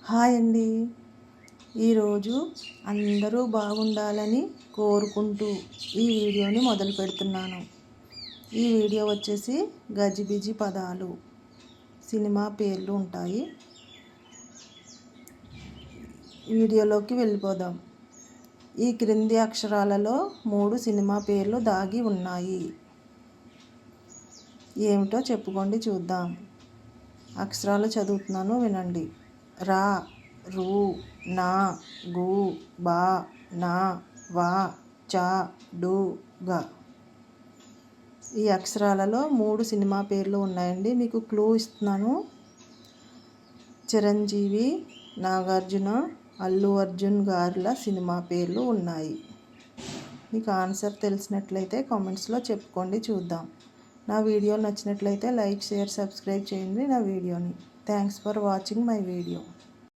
Hi అండి. ఈరోజు అందరూ బాగుండాలని కోరుకుంటూ ఈ వీడియోని మొదలు పెడుతున్నాను. ఈ వీడియో వచ్చేసి గజిబిజి పదాలు సినిమా పేర్లు ఉంటాయి. వీడియోలోకి వెళ్ళిపోదాం. ఈ క్రింది అక్షరాలలో 3 సినిమా పేర్లు దాగి ఉన్నాయి. ఏమిటో చెప్పుకోండి చూద్దాం. అక్షరాలు చదువుతున్నాను, వినండి. రా, రు, నా, గు, బా, నా, వా, చా, డు, గ. ఈ అక్షరాలలో 3 సినిమా పేర్లు ఉన్నాయండి. మీకు క్లూ ఇస్తున్నాను. చిరంజీవి, నాగార్జున, అల్లు అర్జున్ గారుల సినిమా పేర్లు ఉన్నాయి. మీకు ఆన్సర్ తెలిసినట్లయితే కామెంట్స్లో చెప్పుకోండి చూద్దాం. నా వీడియో నచ్చినట్లయితే లైక్, షేర్, సబ్స్క్రైబ్ చేయండి నా వీడియోని. Thanks for watching my video.